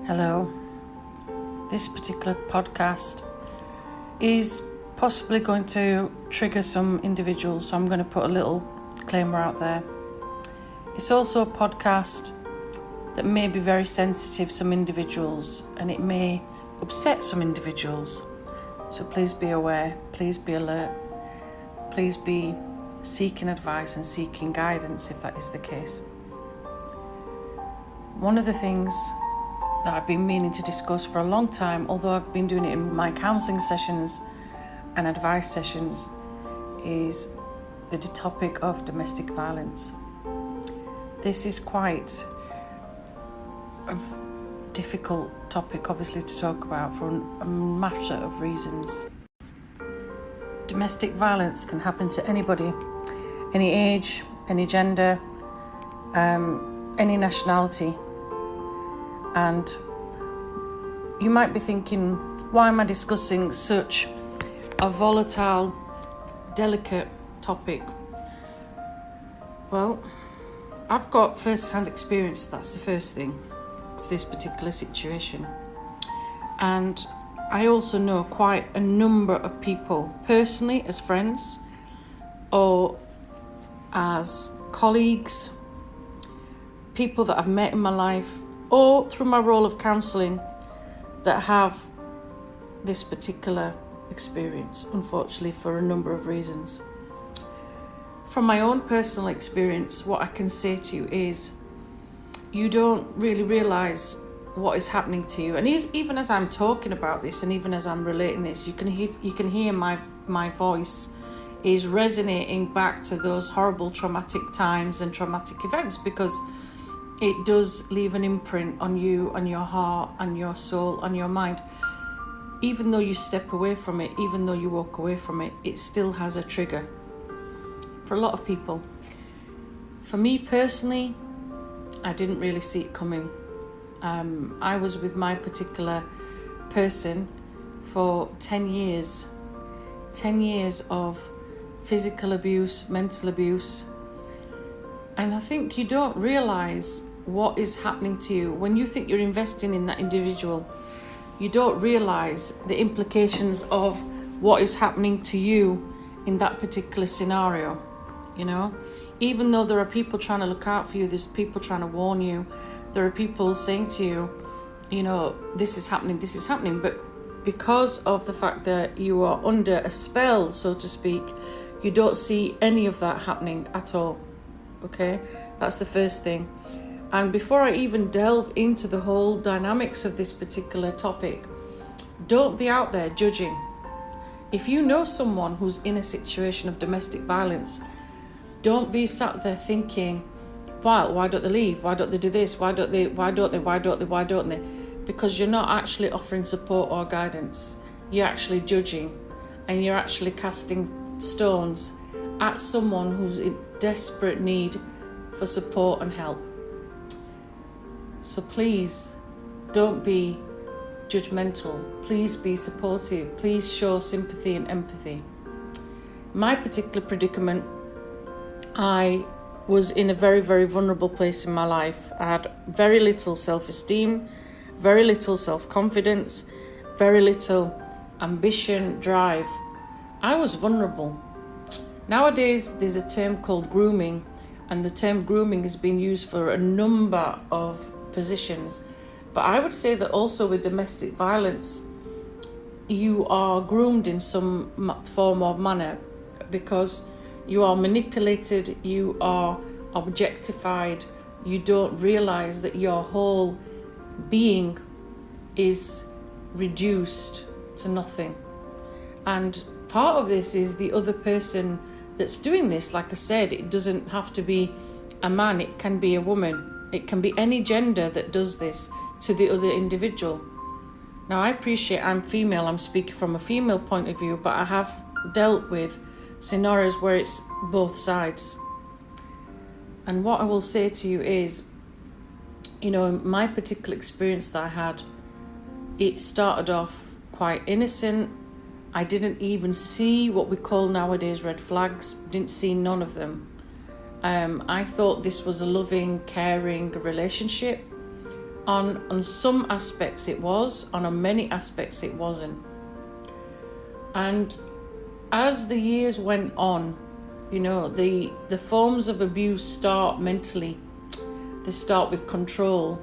Hello. This particular podcast is possibly going to trigger some individuals, so I'm going to put a little disclaimer out there. It's also a podcast that may be very sensitive to some individuals, and it may upset some individuals. So please be aware, please be alert, please be seeking advice and seeking guidance if that is the case. One of the things that I've been meaning to discuss for a long time, although I've been doing it in my counselling sessions and advice sessions, is the topic of domestic violence. This is quite a difficult topic, obviously, to talk about for a matter of reasons. Domestic violence can happen to anybody, any age, any gender, any nationality. And you might be thinking, why am I discussing such a volatile, delicate topic? Well, I've got first-hand experience, that's the first thing, of this particular situation. And I also know quite a number of people, personally as friends or as colleagues, people that I've met in my life, or through my role of counselling, that have this particular experience, unfortunately, for a number of reasons. From my own personal experience, what I can say to you is, you don't really realise what is happening to you. And even as I'm talking about this, and even as I'm relating this, you can hear my voice is resonating back to those horrible traumatic times and traumatic events, because it does leave an imprint on you, on your heart, on your soul, on your mind. Even though you step away from it, even though you walk away from it, it still has a trigger for a lot of people. For me personally, I didn't really see it coming. I was with my particular person for 10 years. 10 years of physical abuse, mental abuse. And I think you don't realise what is happening to you. When you think you're investing in that individual, you don't realise the implications of what is happening to you in that particular scenario. You know, even though there are people trying to look out for you, there's people trying to warn you, there are people saying to you, you know, this is happening. But because of the fact that you are under a spell, so to speak, you don't see any of that happening at all. Okay, that's the first thing. And before I even delve into the whole dynamics of this particular topic, don't be out there judging. If you know someone who's in a situation of domestic violence, don't be sat there thinking, well, why don't they leave? Why don't they do this? Why don't they? Because you're not actually offering support or guidance. You're actually judging, and you're actually casting stones at someone who's in desperate need for support and help. So please don't be judgmental. Please be supportive. Please show sympathy and empathy. My particular predicament, I was in a very, very vulnerable place in my life. I had very little self-esteem, very little self-confidence, very little ambition, drive. I was vulnerable. Nowadays, there's a term called grooming, and the term grooming has been used for a number of positions. But I would say that also with domestic violence, you are groomed in some form or manner, because you are manipulated, you are objectified, you don't realise that your whole being is reduced to nothing. And part of this is the other person that's doing this. Like I said, it doesn't have to be a man, it can be a woman, it can be any gender that does this to the other individual. Now, I appreciate I'm female, I'm speaking from a female point of view, but I have dealt with scenarios where it's both sides. And what I will say to you is, you know, in my particular experience that I had, it started off quite innocent. I didn't even see what we call nowadays red flags, didn't see none of them. I thought this was a loving, caring relationship. On some aspects it was, and on many aspects it wasn't. And as the years went on, you know, the forms of abuse start mentally. They start with control.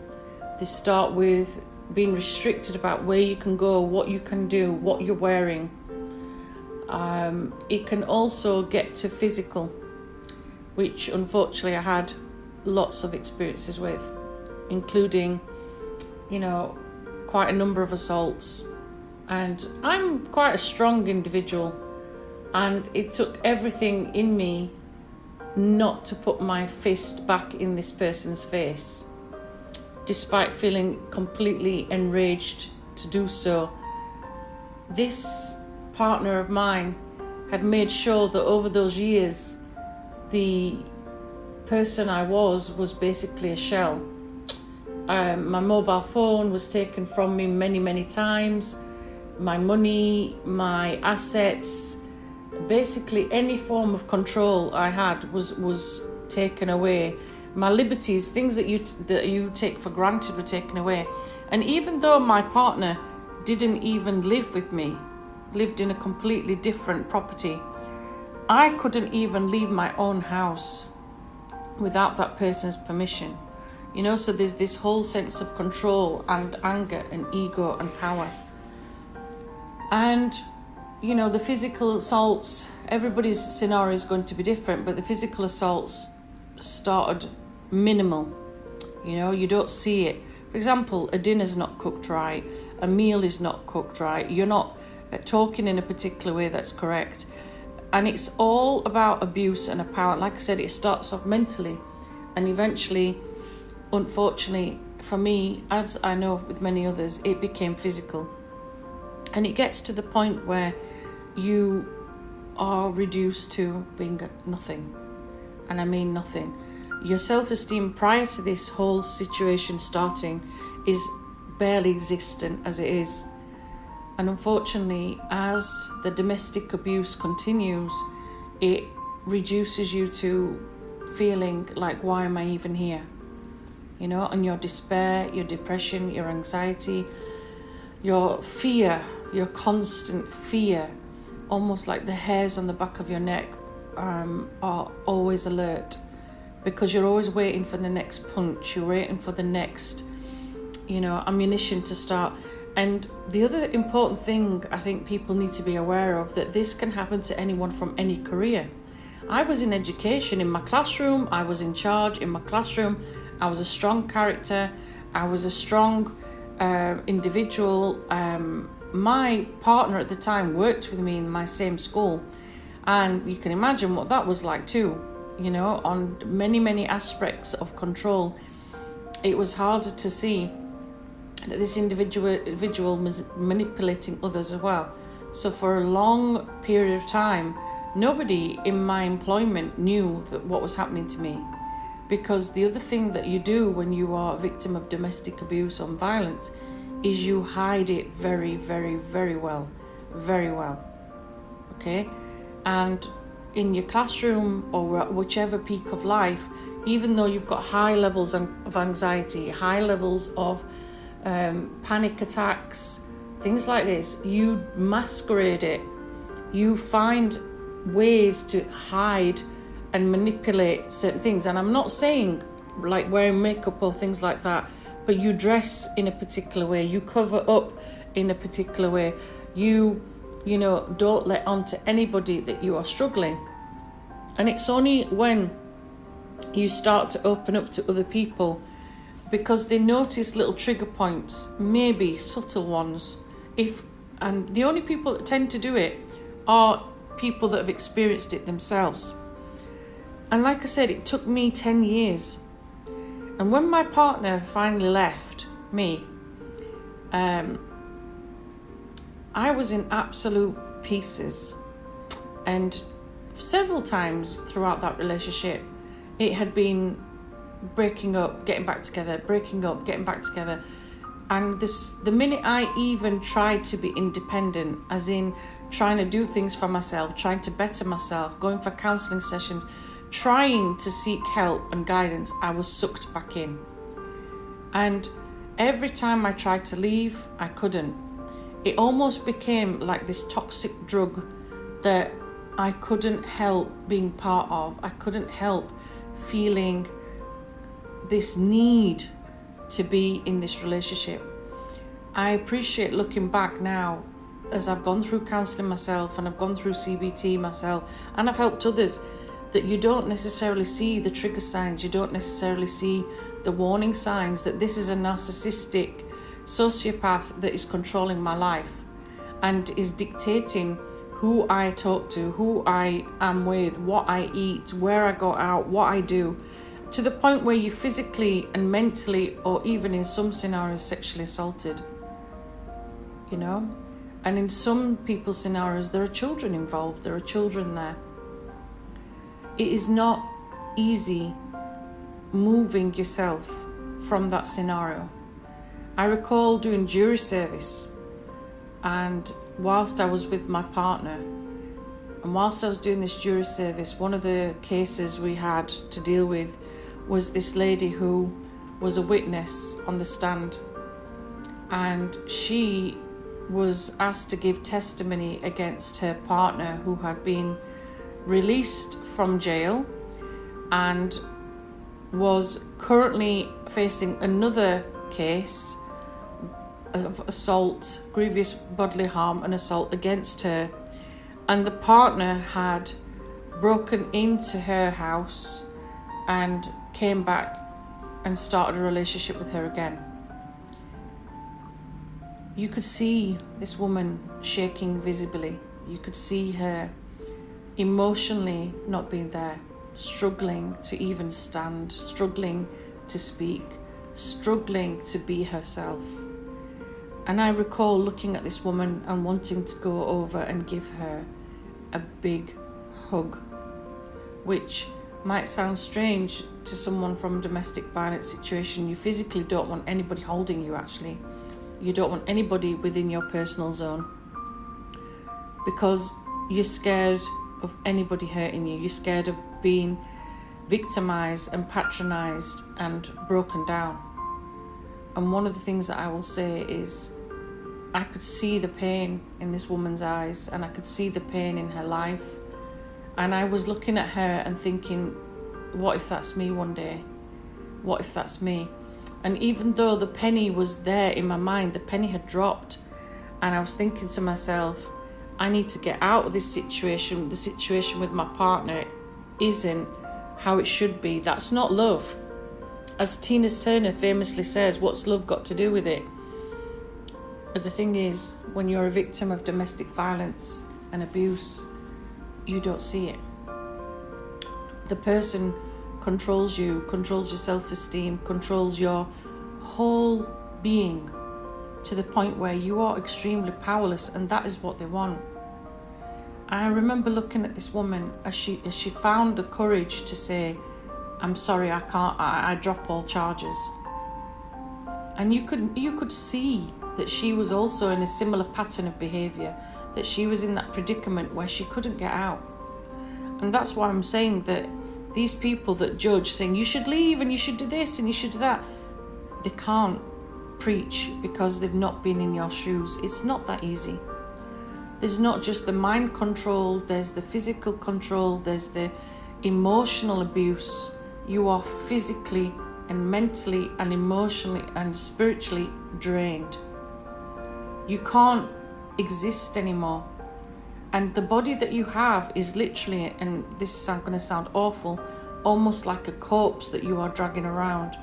They start with being restricted about where you can go, what you can do, what you're wearing. It can also get to physical, which unfortunately I had lots of experiences with, including, you know, quite a number of assaults. And I'm quite a strong individual, and it took everything in me not to put my fist back in this person's face, despite feeling completely enraged to do so. This partner of mine had made sure that over those years, the person I was basically a shell. My mobile phone was taken from me many times. My money, my assets, basically any form of control I had was taken away. My liberties, things that you take for granted, were taken away. And even though my partner didn't even live with me, lived in a completely different property, I couldn't even leave my own house without that person's permission. You know, so there's this whole sense of control and anger and ego and power. And, you know, the physical assaults, everybody's scenario is going to be different, but the physical assaults started minimal. You know, you don't see it. For example, a dinner's not cooked right, a meal is not cooked right, you're not talking in a particular way that's correct. And it's all about abuse and a power. Like I said, it starts off mentally, and eventually, unfortunately for me, as I know with many others, it became physical. And it gets to the point where you are reduced to being nothing. And I mean nothing. Your self-esteem prior to this whole situation starting is barely existent as it is. And unfortunately, as the domestic abuse continues, it reduces you to feeling like, why am I even here? You know, and your despair, your depression, your anxiety, your fear, your constant fear, almost like the hairs on the back of your neck are always alert, because you're always waiting for the next punch, you're waiting for the next, you know, ammunition to start. And the other important thing I think people need to be aware of, that this can happen to anyone from any career. I was in education, in my classroom, I was in charge in my classroom, I was a strong character, I was a strong individual. My partner at the time worked with me in my same school, and you can imagine what that was like too. You know, on many aspects of control, it was harder to see that this individual was manipulating others as well. So for a long period of time, nobody in my employment knew that what was happening to me, because the other thing that you do when you are a victim of domestic abuse or violence is you hide it very well, okay? And in your classroom or whichever peak of life, even though you've got high levels of anxiety, high levels of panic attacks, things like this, you masquerade it. You find ways to hide and manipulate certain things. And I'm not saying like wearing makeup or things like that, but you dress in a particular way, you cover up in a particular way, you know, don't let on to anybody that you are struggling. And it's only when you start to open up to other people, because they notice little trigger points, maybe subtle ones, and the only people that tend to do it are people that have experienced it themselves. And like I said, it took me 10 years. And when my partner finally left me, I was in absolute pieces. And several times throughout that relationship, it had been breaking up, getting back together, breaking up, getting back together. And the minute I even tried to be independent, as in trying to do things for myself, trying to better myself, going for counselling sessions, trying to seek help and guidance, I was sucked back in. And every time I tried to leave, I couldn't. It almost became like this toxic drug that I couldn't help being part of. I couldn't help feeling this need to be in this relationship. I appreciate looking back now, as I've gone through counselling myself and I've gone through CBT myself and I've helped others, that you don't necessarily see the trigger signs, you don't necessarily see the warning signs that this is a narcissistic sociopath that is controlling my life and is dictating who I talk to, who I am with, what I eat, where I go out, what I do, to the point where you're physically and mentally, or even in some scenarios, sexually assaulted, you know? And in some people's scenarios, there are children involved, there are children there. It is not easy moving yourself from that scenario. I recall doing jury service, and whilst I was with my partner, and whilst I was doing this jury service, one of the cases we had to deal with was this lady who was a witness on the stand, and she was asked to give testimony against her partner, who had been released from jail and was currently facing another case of assault, grievous bodily harm and assault against her. And the partner had broken into her house and came back and started a relationship with her again. You could see this woman shaking visibly. You could see her emotionally not being there, struggling to even stand, struggling to speak, struggling to be herself. And I recall looking at this woman and wanting to go over and give her a big hug, which might sound strange to someone from a domestic violence situation. You physically don't want anybody holding you, actually. You don't want anybody within your personal zone because you're scared of anybody hurting you. You're scared of being victimized and patronized and broken down. And one of the things that I will say is I could see the pain in this woman's eyes, and I could see the pain in her life. And I was looking at her and thinking, what if that's me one day? What if that's me? And even though the penny was there in my mind, the penny had dropped, and I was thinking to myself, I need to get out of this situation. The situation with my partner isn't how it should be. That's not love. As Tina Turner famously says, what's love got to do with it? But the thing is, when you're a victim of domestic violence and abuse, you don't see it. The person controls you, controls your self-esteem, controls your whole being to the point where you are extremely powerless, and that is what they want. I remember looking at this woman as she found the courage to say, I'm sorry, I can't, I drop all charges. And you could see that she was also in a similar pattern of behaviour, that she was in that predicament where she couldn't get out. And that's why I'm saying that these people that judge, saying you should leave and you should do this and you should do that, they can't preach because they've not been in your shoes. It's not that easy. There's not just the mind control, there's the physical control, there's the emotional abuse. You are physically and mentally and emotionally and spiritually drained. You can't exist anymore. And the body that you have is literally, and this is going to sound awful, almost like a corpse that you are dragging around.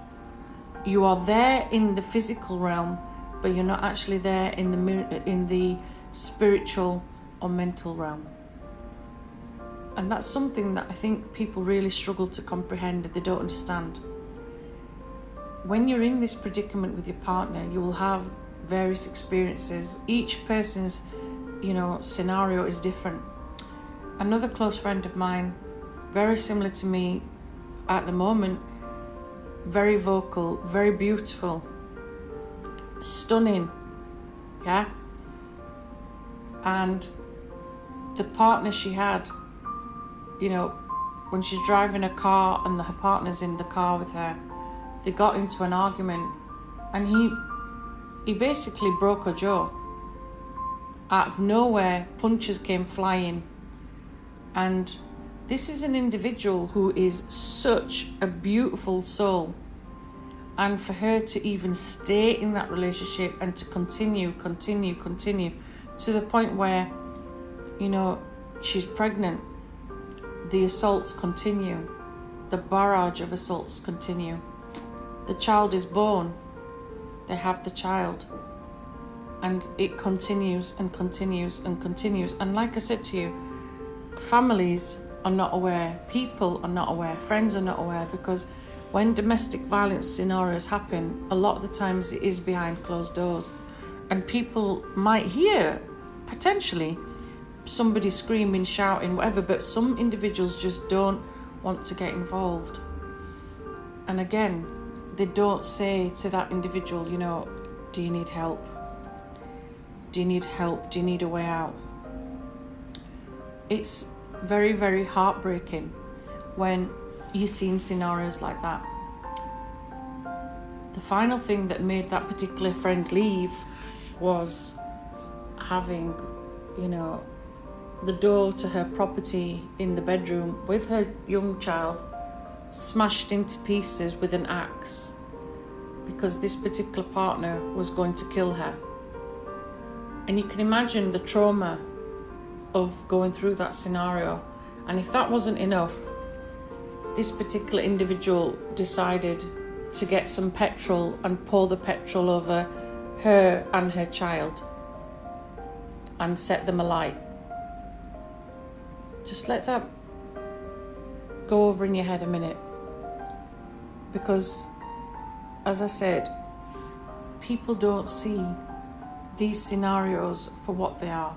You are there in the physical realm, but you're not actually there in the spiritual or mental realm. And that's something that I think people really struggle to comprehend, and they don't understand. When you're in this predicament with your partner, you will have various experiences. Each person's, scenario is different. Another close friend of mine, very similar to me at the moment, very vocal, very beautiful, stunning, yeah? And the partner she had, when she's driving a car and her partner's in the car with her, they got into an argument and he basically broke her jaw. Out of nowhere, punches came flying. And this is an individual who is such a beautiful soul. And for her to even stay in that relationship and to continue to the point where, you know, she's pregnant, the assaults continue, the barrage of assaults continue. The child is born, they have the child, and it continues and continues and continues. And like I said to you, families are not aware, people are not aware, friends are not aware, because when domestic violence scenarios happen, a lot of the times it is behind closed doors, and people might hear potentially somebody screaming, shouting, whatever, but some individuals just don't want to get involved. And again, they don't say to that individual, you know, do you need help? Do you need help? Do you need a way out? It's very, very heartbreaking when you've seen scenarios like that. The final thing that made that particular friend leave was having, you know, the door to her property in the bedroom with her young child smashed into pieces with an axe, because this particular partner was going to kill her. And you can imagine the trauma of going through that scenario. And if that wasn't enough, this particular individual decided to get some petrol and pour the petrol over her and her child and set them alight. Just let that go over in your head a minute, because as I said, people don't see these scenarios for what they are.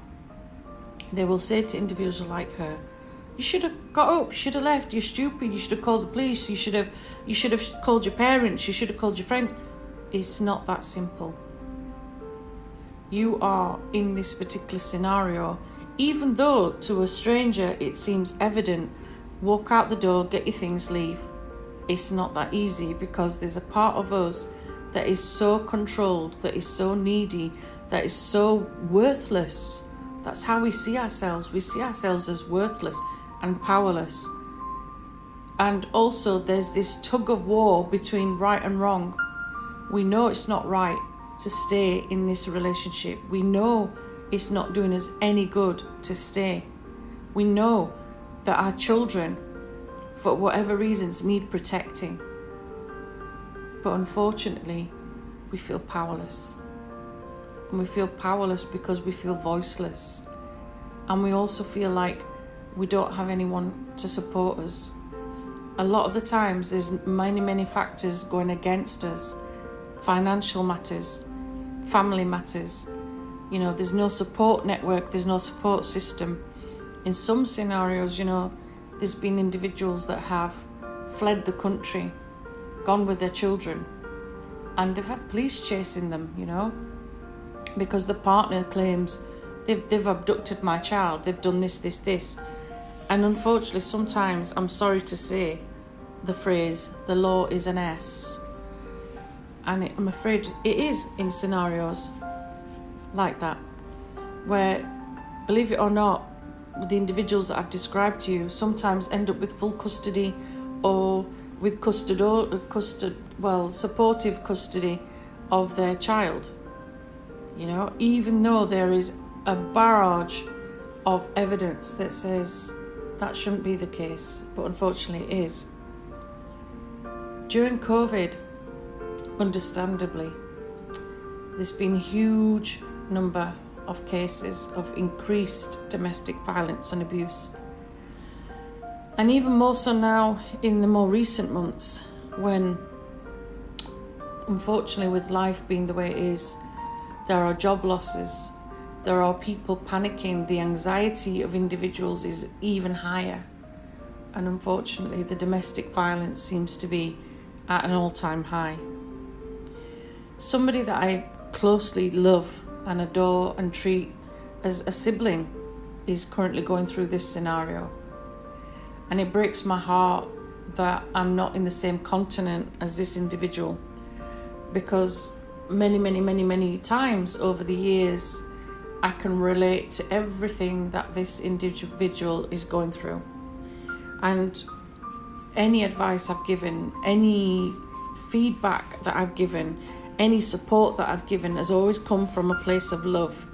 They will say to individuals like her, you should have got up, you should have left, you're stupid, you should have called the police, you should have called your parents, you should have called your friend. It's not that simple. You are in this particular scenario, even though to a stranger it seems evident, walk out the door, get your things, leave. It's not that easy, because there's a part of us that is so controlled, that is so needy, that is so worthless. That's how we see ourselves. We see ourselves as worthless and powerless. And also there's this tug of war between right and wrong. We know it's not right to stay in this relationship. We know it's not doing us any good to stay. We know that our children, for whatever reasons, need protecting. But unfortunately, we feel powerless. And we feel powerless because we feel voiceless. And we also feel like we don't have anyone to support us. A lot of the times there's many factors going against us. Financial matters, family matters. You know, there's no support network, there's no support system. In some scenarios, you know, there's been individuals that have fled the country, gone with their children, and they've had police chasing them, you know, because the partner claims they've abducted my child, they've done this. And unfortunately, sometimes, I'm sorry to say the phrase, the law is an S. And I'm afraid it is in scenarios like that, where, believe it or not, the individuals that I've described to you sometimes end up with full custody or with supportive custody of their child. You know, even though there is a barrage of evidence that says that shouldn't be the case, but unfortunately it is. During COVID, understandably, there's been a huge number of cases of increased domestic violence and abuse. And even more so now in the more recent months, when, unfortunately, with life being the way it is, there are job losses, there are people panicking, the anxiety of individuals is even higher. And unfortunately, the domestic violence seems to be at an all-time high. Somebody that I closely love and adore and treat as a sibling is currently going through this scenario. And it breaks my heart that I'm not in the same continent as this individual, because many times over the years, I can relate to everything that this individual is going through. And any advice I've given, any feedback that I've given, any support that I've given has always come from a place of love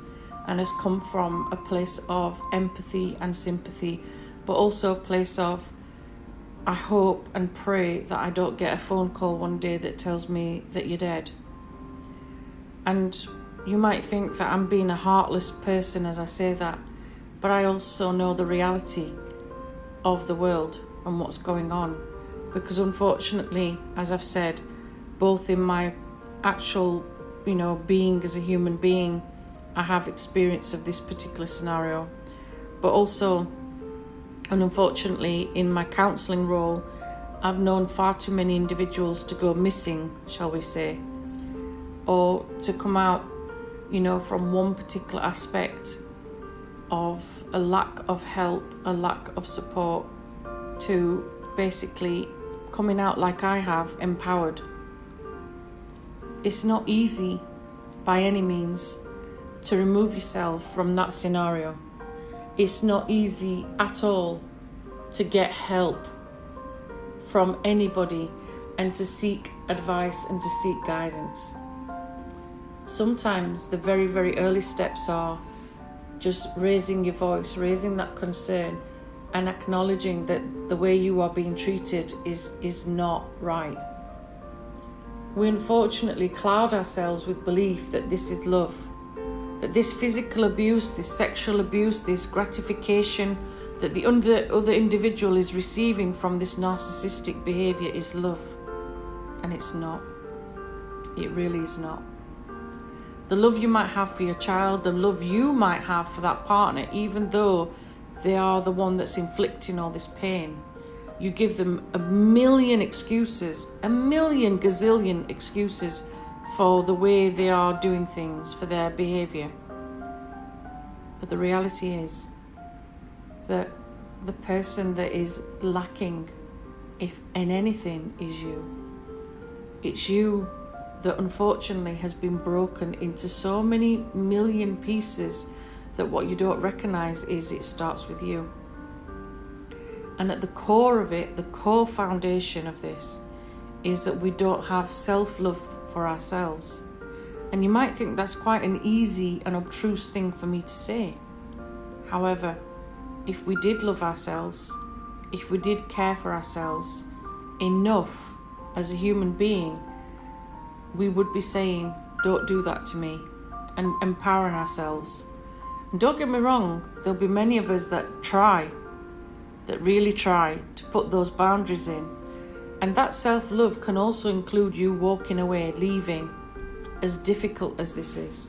and has come from a place of empathy and sympathy, but also a place of, I hope and pray that I don't get a phone call one day that tells me that you're dead. And you might think that I'm being a heartless person as I say that, but I also know the reality of the world and what's going on. Because unfortunately, as I've said, both in my actual, being as a human being, I have experience of this particular scenario, but also, and unfortunately, in my counselling role, I've known far too many individuals to go missing, shall we say, or to come out, from one particular aspect of a lack of help, a lack of support, to basically coming out like I have, empowered. It's not easy by any means to remove yourself from that scenario. It's not easy at all to get help from anybody and to seek advice and to seek guidance. Sometimes the very, very early steps are just raising your voice, raising that concern, and acknowledging that the way you are being treated is not right. We unfortunately cloud ourselves with belief that this is love, that this physical abuse, this sexual abuse, this gratification that the other individual is receiving from this narcissistic behaviour is love. And it's not. It really is not. The love you might have for your child, the love you might have for that partner, even though they are the one that's inflicting all this pain, you give them a million gazillion excuses for the way they are doing things, for their behaviour. But the reality is that the person that is lacking, if in anything, is you. It's you that unfortunately has been broken into so many million pieces that what you don't recognise is it starts with you. And at the core of it, the core foundation of this is that we don't have self-love for ourselves. And you might think that's quite an easy and obtruse thing for me to say. However, if we did love ourselves, if we did care for ourselves enough as a human being, we would be saying, don't do that to me, and empowering ourselves. And don't get me wrong, there'll be many of us that really try to put those boundaries in. And that self-love can also include you walking away, leaving, as difficult as this is.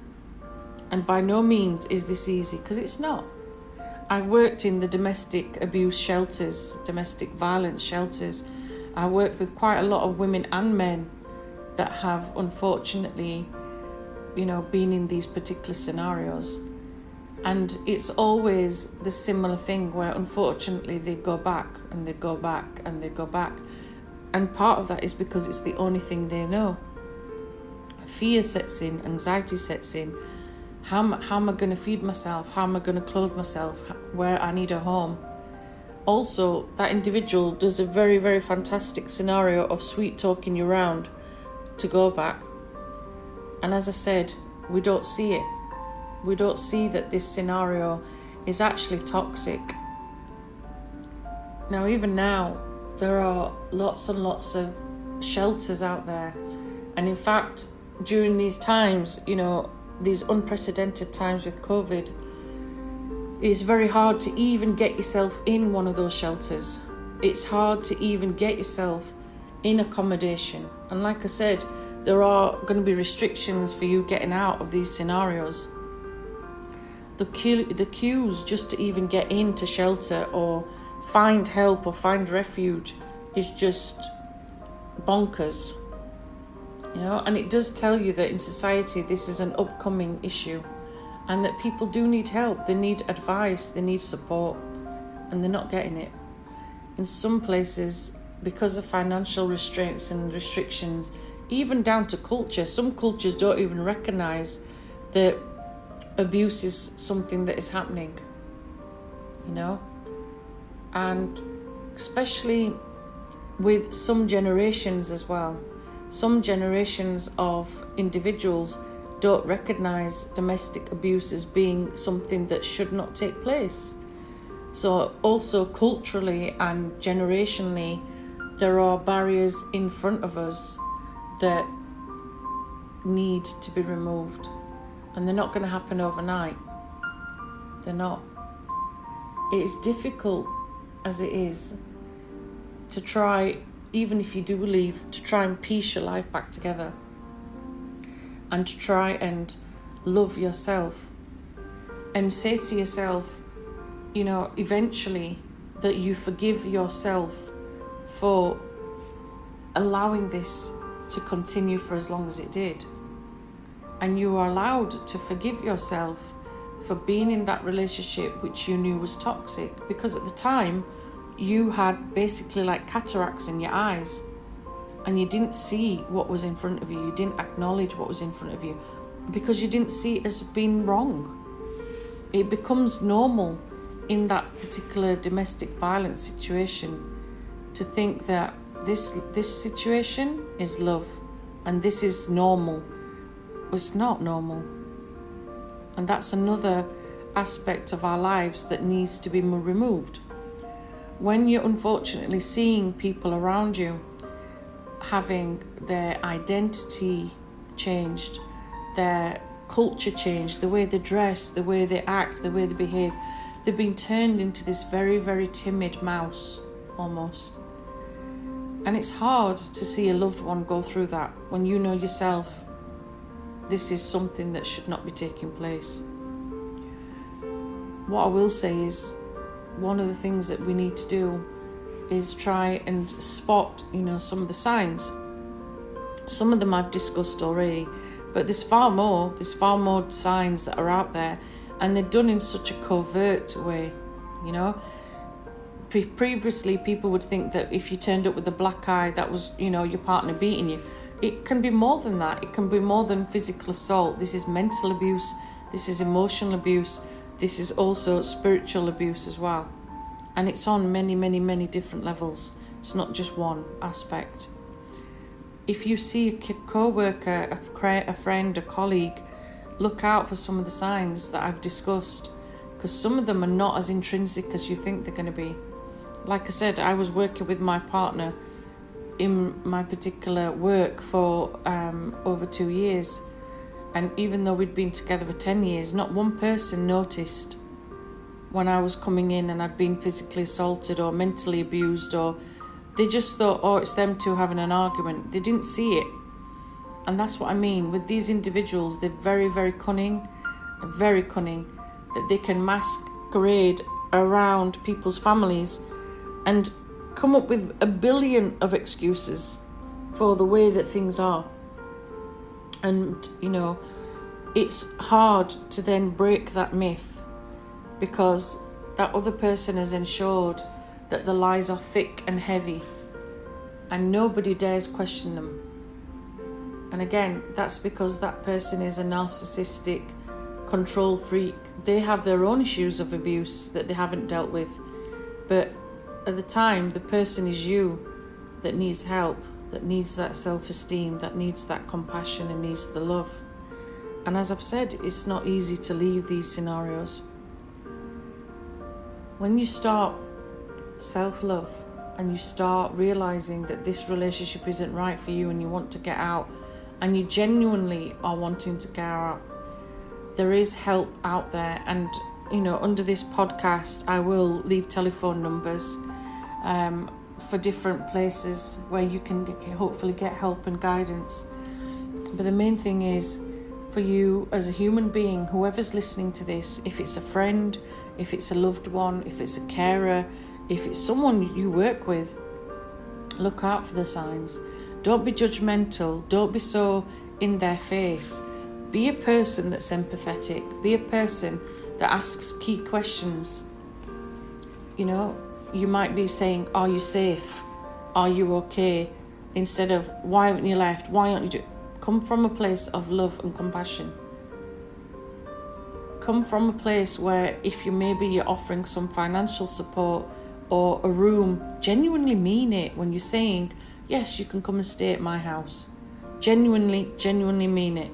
And by no means is this easy, because it's not. I've worked in the domestic abuse shelters, domestic violence shelters. I've worked with quite a lot of women and men that have unfortunately, been in these particular scenarios. And it's always the similar thing where unfortunately they go back and they go back and they go back. And part of that is because it's the only thing they know. Fear sets in, anxiety sets in. How am I going to feed myself? How am I going to clothe myself? Where I need a home. Also, that individual does a very, very fantastic scenario of sweet talking you around to go back. And as I said, we don't see it. We don't see that this scenario is actually toxic. Now, even now, there are lots and lots of shelters out there. And in fact, during these times, these unprecedented times with COVID, it's very hard to even get yourself in one of those shelters. It's hard to even get yourself in accommodation. And like I said, there are going to be restrictions for you getting out of these scenarios. The queues just to even get into shelter or find help or find refuge is just bonkers. And it does tell you that in society this is an upcoming issue and that people do need help, they need advice, they need support, and they're not getting it. In some places, because of financial restraints and restrictions, even down to culture. Some cultures don't even recognise that abuse is something that is happening, you know. And especially with some generations as well. Some generations of individuals don't recognise domestic abuse as being something that should not take place. So also culturally and generationally, there are barriers in front of us that need to be removed. And they're not going to happen overnight. They're not. It is difficult as it is to try, even if you do leave, to try and piece your life back together and to try and love yourself and say to yourself, you know, eventually that you forgive yourself for allowing this to continue for as long as it did. And you are allowed to forgive yourself for being in that relationship which you knew was toxic, because at the time you had basically like cataracts in your eyes and you didn't see what was in front of you. You didn't acknowledge what was in front of you because you didn't see it as being wrong. It becomes normal in that particular domestic violence situation to think that this situation is love and this is normal. It's not normal. And that's another aspect of our lives that needs to be removed. When you're unfortunately seeing people around you having their identity changed, their culture changed, the way they dress, the way they act, the way they behave, they've been turned into this very, very timid mouse, almost. And it's hard to see a loved one go through that when you know yourself this is something that should not be taking place. What I will say is, one of the things that we need to do is try and spot, you know, some of the signs. Some of them I've discussed already, but there's far more signs that are out there, and they're done in such a covert way, you know. Previously, people would think that if you turned up with a black eye, that was, you know, your partner beating you. It can be more than that. It can be more than physical assault. This is mental abuse. This is emotional abuse. This is also spiritual abuse as well. And it's on many, many, many different levels. It's not just one aspect. If you see a co-worker, a friend, a colleague, look out for some of the signs that I've discussed, because some of them are not as intrinsic as you think they're going to be. Like I said, I was working with my partner in my particular work for over 2 years. And even though we'd been together for 10 years, not one person noticed when I was coming in and I'd been physically assaulted or mentally abused, or they just thought, oh, it's them two having an argument. They didn't see it. And that's what I mean. With these individuals, they're very, very cunning, that they can masquerade around people's families and come up with a billion of excuses for the way that things are. And, you know, it's hard to then break that myth, because that other person has ensured that the lies are thick and heavy and nobody dares question them. And again, that's because that person is a narcissistic control freak. They have their own issues of abuse that they haven't dealt with. But at the time, the person is you that needs help, that needs that self-esteem, that needs that compassion and needs the love. And as I've said, it's not easy to leave these scenarios. When you start self-love and you start realising that this relationship isn't right for you and you want to get out, and you genuinely are wanting to get out, there is help out there. And, you know, under this podcast, I will leave telephone numbers for different places where you can hopefully get help and guidance. But the main thing is for you as a human being, whoever's listening to this, if it's a friend, if it's a loved one, if it's a carer, if it's someone you work with, look out for the signs. Don't be judgmental. Don't be so in their face. Be a person that's empathetic. Be a person that asks key questions. You know, you might be saying, are you safe? Are you okay? instead of why haven't you left, why aren't you doing. Come from a place of love and compassion. Come from a place where if you're offering some financial support or a room, genuinely mean it when you're saying, yes, you can come and stay at my house. Genuinely mean it.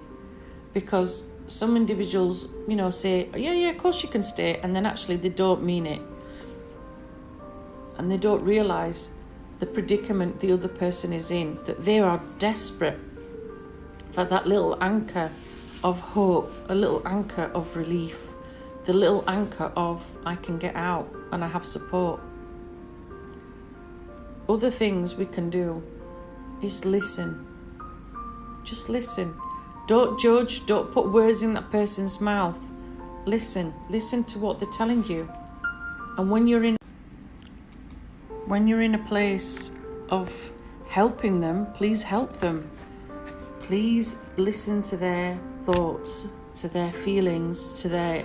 Because some individuals, say, yeah, of course you can stay, and then actually they don't mean it. And they don't realise the predicament the other person is in, that they are desperate for that little anchor of hope, a little anchor of relief, the little anchor of I can get out and I have support. Other things we can do is listen. Just listen. Don't judge, don't put words in that person's mouth. Listen to what they're telling you. And when you're in a place of helping them, please help them. Please listen to their thoughts, to their feelings, to their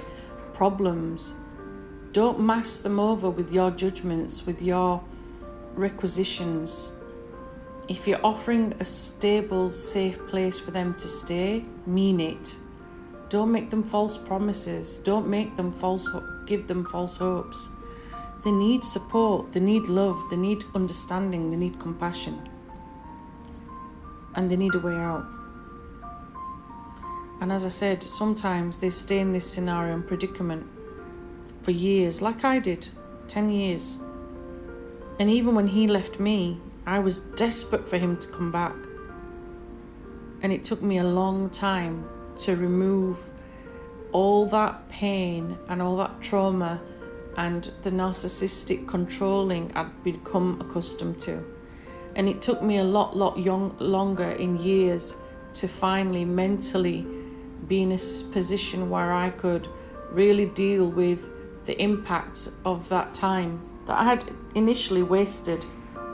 problems. Don't mask them over with your judgments, with your requisitions. If you're offering a stable, safe place for them to stay, mean it. Don't make them false promises. Don't make them give them false hopes. They need support, they need love, they need understanding, they need compassion. And they need a way out. And as I said, sometimes they stay in this scenario and predicament for years, like I did, 10 years. And even when he left me, I was desperate for him to come back. And it took me a long time to remove all that pain and all that trauma and the narcissistic controlling I'd become accustomed to. And it took me a lot longer in years to finally mentally be in a position where I could really deal with the impact of that time that I had initially wasted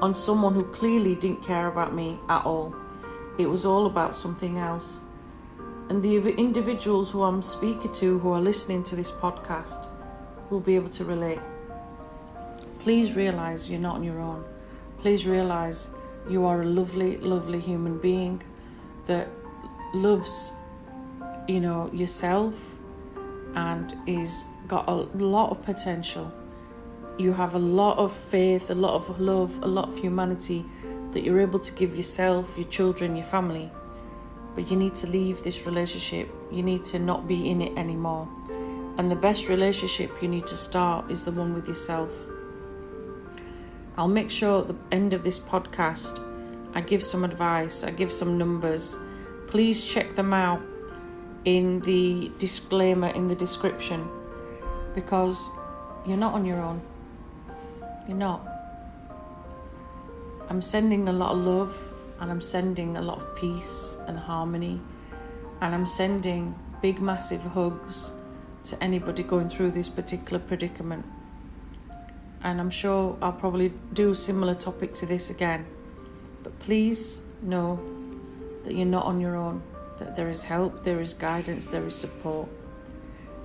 on someone who clearly didn't care about me at all. It was all about something else. And the individuals who I'm speaking to, who are listening to this podcast, will be able to relate. Please realise you're not on your own. Please realise you are a lovely, lovely human being that loves, yourself and is got a lot of potential. You have a lot of faith, a lot of love, a lot of humanity that you're able to give yourself, your children, your family. But you need to leave this relationship. You need to not be in it anymore. And the best relationship you need to start is the one with yourself. I'll make sure at the end of this podcast, I give some advice, I give some numbers. Please check them out in the disclaimer in the description, because you're not on your own. You're not. I'm sending a lot of love, and I'm sending a lot of peace and harmony, and I'm sending big massive hugs to anybody going through this particular predicament. And I'm sure I'll probably do a similar topic to this again. But please know that you're not on your own, that there is help, there is guidance, there is support.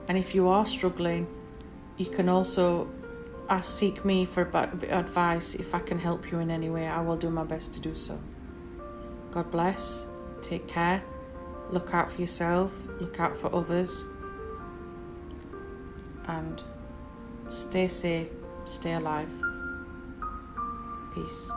And if you are struggling, you can also seek me for advice. If I can help you in any way, I will do my best to do so. God bless, take care, look out for yourself, look out for others, and stay safe, stay alive. Peace.